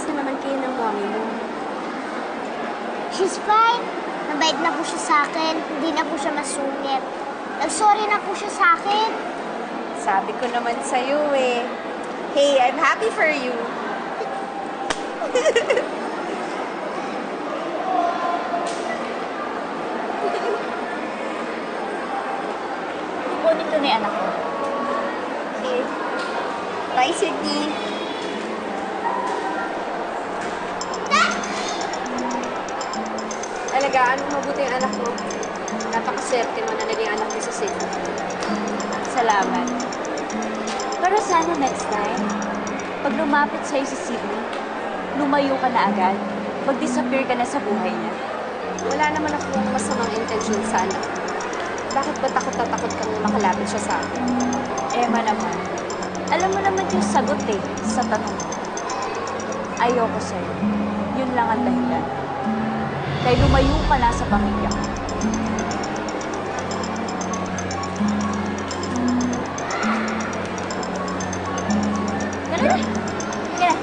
Kamusta naman kayo ng mommy mo? She's fine. Mabait na po siya sa akin. Hindi na po siya masungit. Nag-sorry na po siya sa akin. Sabi ko naman sa'yo eh. Hey, I'm happy for you. Kukunin ko na yung anak ko. Okay. Bye, Sydney. Alagaan mo mabuti ang anak mo. Napakaswerte mo na naging anak mo si Sydney. Salamat. Pero sana next time, pag lumapit sa'yo si Sydney, lumayo ka na agad. Mag-disappear ka na sa buhay niya. Wala naman akong masamang intention sa anak. Bakit ba takot na takot kang makalapit siya sa akin? Emma naman, alam mo naman yung sagot eh, sa tanong mo. Ayoko sa'yo. Yun lang ang dahilan. Kaya lumayo ka na sa pamilya ko. Tara na! Sige na!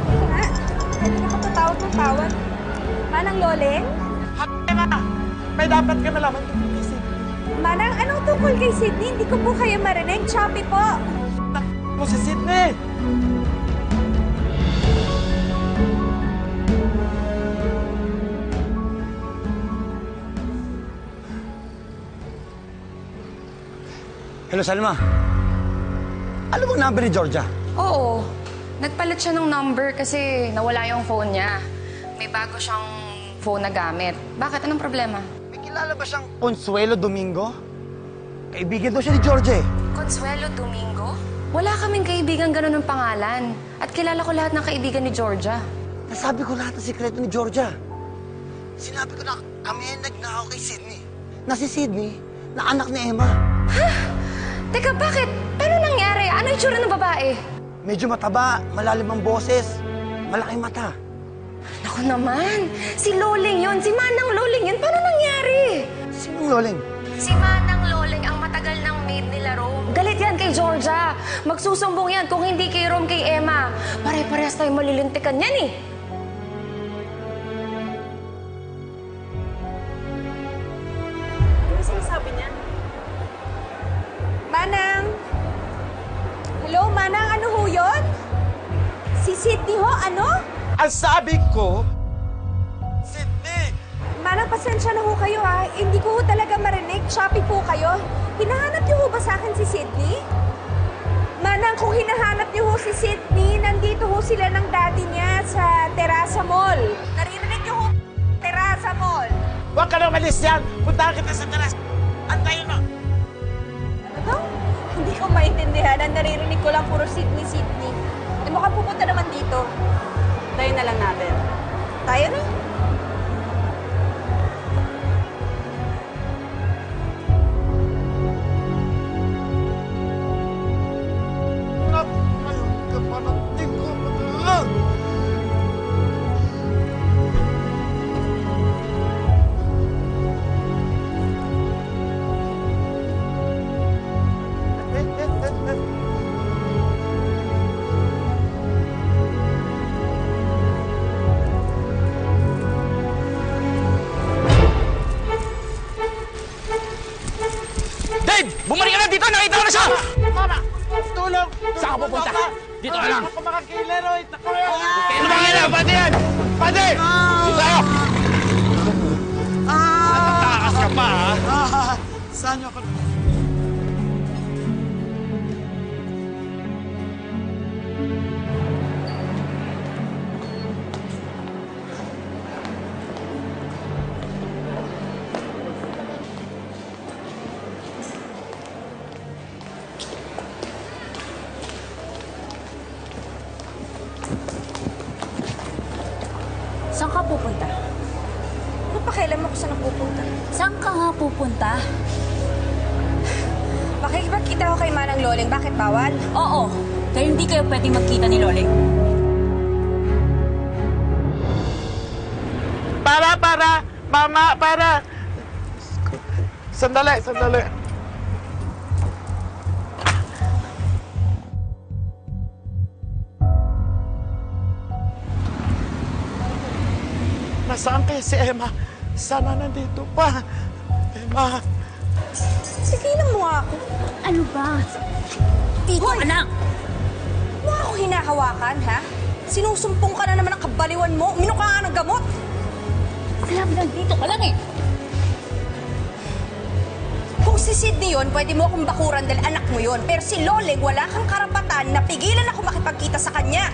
Ito nga. Kanina ka patawag ng tawag. Manang Loleng? Happy na! May dapat ka malaman tungkol kay Sydney. Manang, anong tungkol kay Sydney? Hindi ko po kayo marinig. Choppy po. Mo si Sydney! Hello, Salma. Ano bang number ni Georgia? Oo. Nagpalit siya ng number kasi nawala yung phone niya. May bago siyang phone na gamit. Bakit? Anong problema? May kilala ba siyang Consuelo Domingo? Kaibigan daw siya ni Georgia eh. Consuelo Domingo? Wala kaming kaibigan ganun ng pangalan. At kilala ko lahat ng kaibigan ni Georgia. Nasabi ko lahat ng sikreto ni Georgia. Sinabi ko na kami ay nagnakaw kay Sydney. Na si Sydney, na anak ni Emma. Teka, bakit? Paano nangyari? Ano yung tsura ng babae? Medyo mataba, malalim ang boses, malaking mata. Naku naman, si Loling yun. Si Manang Loling yun. Paano nangyari? Sinong Loling? Si Manang Loling ang matagal ng maid nila, Rome. Galit yan kay Georgia. Magsusumbong yan kung hindi kay Rome, kay Emma. Pare-parehas tayo malilintikan yan eh. Ano sinasabi niya? Manang! Hello, Manang? Ano ho yun? Si Sydney ho? Ano? Ang sabi ko, Sydney! Manang, pasensya na ho kayo ha. Hindi ko ho talaga marinig. Choppy po kayo. Hinahanap niyo ho ba sa akin si Sydney? Manang, kung hinahanap niyo ho si Sydney, nandito ho sila ng daddy niya sa Terasa Mall. Naririnig niyo ho, Terasa Mall. Huwag ka na umalis yan! Puntahan kita sa teras! Antayin mo! Ano to? Hindi ko maintindihan. Ang naririnig ko lang puro Sydney, Sydney. Eh, mukhang pupunta naman dito. Tayo na lang natin. Tayo na. Ngayon ka parating ko lang! Dave! Bumalik ka na dito! Nakita ko na siya! Mama! Tulong! Saan ka pupunta? Dito ka lang. Ako makakilero! Ako Ano ba kailangan? Pati yan! Pati! Dito tayo! Natatakas ka pa, ha? Saan niyo ako? Saan ka pupunta? Ano pakialam mo kung saan ako pupunta? Saan ka nga pupunta? Makikipagkita ko kay Manang Loling. Bakit bawal? Oo, kaya hindi kayo pwedeng magkita ni Loling. Para! Mama, para! Sandali! Nasaan kaya si Emma? Sana nandito pa. Emma. Sigilan mo nga ako. Ano ba? Dito, Hoy! anak! Mo ako hinahawakan, ha? Sinusumpong ka na naman ang kabaliwan mo. Uminom ka nga ng gamot. Alam, nandito ka lang eh. Kung si Sydney yun, pwede mo akong bakuran dahil anak mo yun. Pero si Loling, wala kang karapatan na pigilan ako makipagkita sa kanya.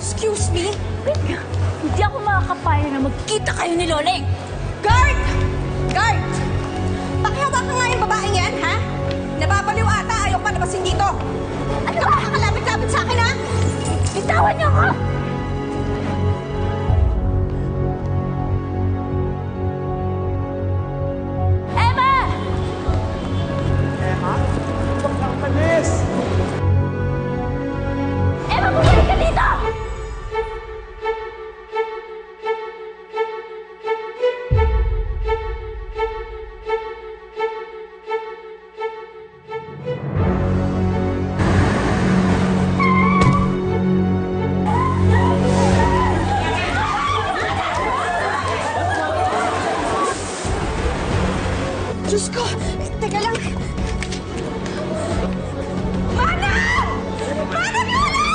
Excuse me? Wait nga. Hindi ako makakapaya na magkita kayo ni Loleng. Guard! Guard! Pakihawakan nga yung babaeng yan, ha? Nababaliw ata, ayaw pa nabasin dito. Ano ka makakalapit-lapit sa akin, ha? Bitawan niyo ako! Emma! Emma? Huwag kang malis. Emma, bumalik ka dito! Diyos ko! Teka lang! Manang! Manang Loling!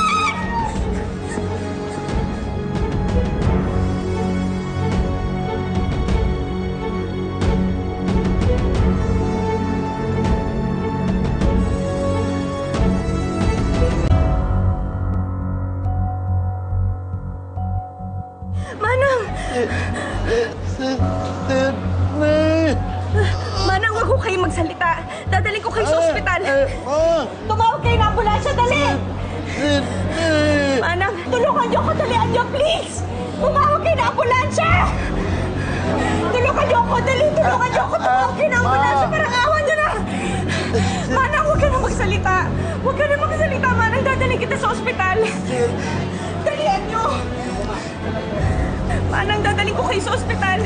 Manang! Manang, wag ko kayo magsalita. Dadaling ko kayo sa ospital. Tumawag kayo ng ambulansya, dali! Manang, tulungan niyo ako, dalian niyo, please! Tumawag kayo ng ambulansya! Tulungan niyo ako, dali! Tulungan niyo ako, tumawag kayo ng ambulansya! Parang awan niyo na! Manang, huwag ka na magsalita! Huwag ka na magsalita, Manang! Dadaling kita sa ospital! Dalian niyo! Manang, dadaling ko kayo sa ospital!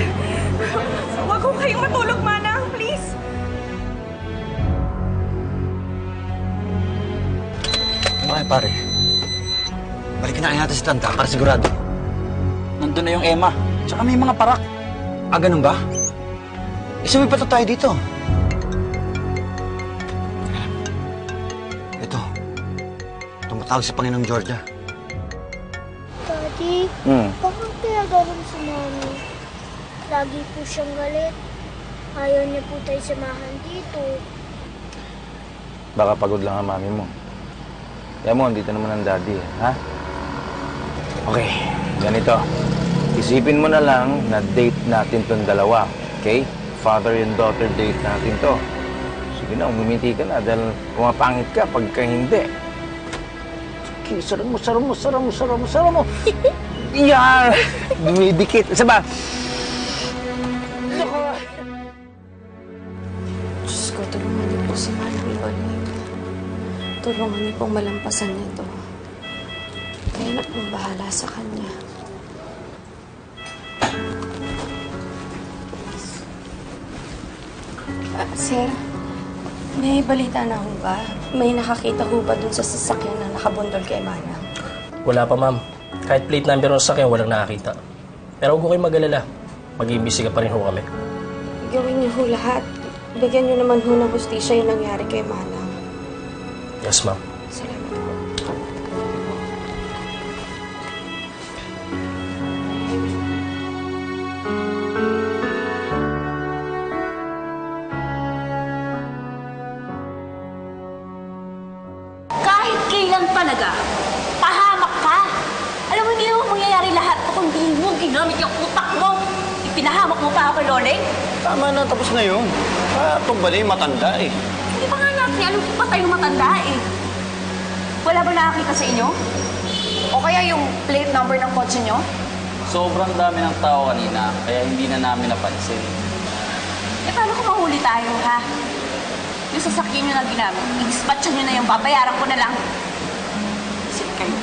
Huwag ko kayong matulog, Manang! Please! Okay, pare. Balikin na natin si Tanta para sigurado. Nandun na yung Emma. Tsaka may mga parak. Ah, ganun ba? Isuwi pa tayo dito. Ito. Tumatawag sa Panginoong Georgia. Daddy, bakit kaya gano'n si Mami? Lagi po siyang galit. Ayaw niya po tayo samahan dito. Baka pagod lang ang mami mo. Kaya mo, andito naman ang daddy, ha? Okay, ganito. Isipin mo na lang na date natin tong dalawa, okay? Father and daughter date natin to. Sige na, umimiti ka na dahil pumapangit ka pagka hindi. Okay, sarap mo. Yan! Dumidikit. Isa ba? Diyos ko, tulungan niyo po si Manang Loling. Tulungan niyo pong malampasan nito. Kayo na pong bahala sa kanya. Sir, may balita na ho ba? May nakakita ho ba dun sa sasakyan na nakabundol kay Manang? Wala pa, ma'am. Kahit plate number ng sasakyan, walang nakakita. Pero huwag ko kayong mag-alala. Mag-iimbestiga pa rin ho kami. Gawin niyo ho lahat. Bigyan niyo naman ho ng hustisya yung nangyari kay Manang. Yes, ma'am. Salamat po. Kahit kailan talaga, pahamak ka. Alam mo, hindi mo mangyayari lahat kung hindi mo ginamit yung utak mo. Ipinahamak mo pa ako kay Loleng. Tama na, tapos na yun. Tumbali, matanda eh. Hindi pa nga natin alam kung patay yung matanda eh. Wala ba nakakita sa inyo? O kaya yung plate number ng kotse niyo? Sobrang dami ng tao kanina, kaya hindi na namin napansin. Eh, paano kung mahuli tayo, ha? Yung sasakyan nyo na ginamit, i-dispatchan nyo na yung babayaran ko na lang. Isip kayo.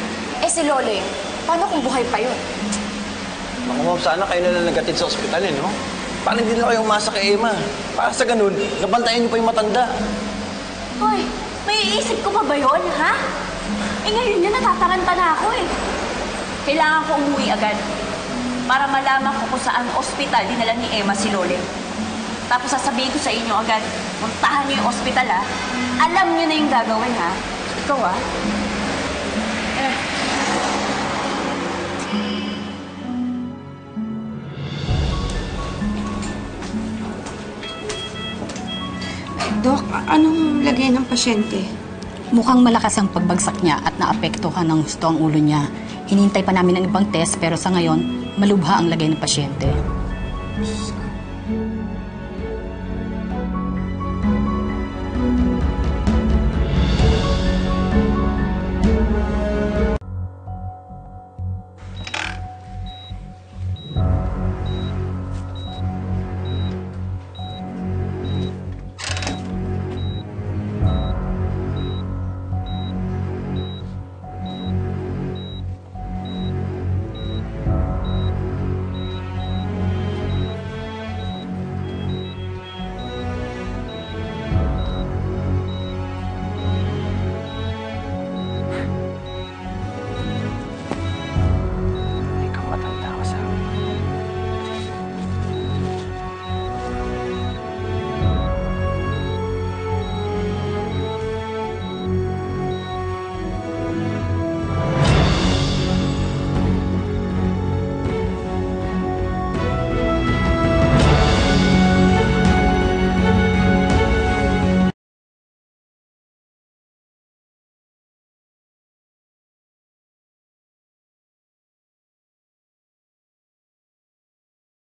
Eh si Loling, paano kung buhay pa yun? Naku, ma'am, sana kayo na lang nagatid sa ospital eh, no? Paano hindi na kayo umasa kay Emma? Para sa ganun, nabantayan niyo pa yung matanda. Hoy, may iisip ko pa ba yun, ha? Eh ngayon yan, natataranta na ako eh. Kailangan ko umuwi agad. para malaman ko kung saan ospital dinala ni Emma si Loleng. Tapos sasabihin ko sa inyo agad, puntahan niyo yung ospital ha. Alam niyo na yung gagawin ha. Ikaw ha. Dok, anong lagay ng pasyente? Mukhang malakas ang pagbagsak niya at naapektuhan ng gusto ang ulo niya. Hinintay pa namin ang ibang test pero sa ngayon, malubha ang lagay ng pasyente.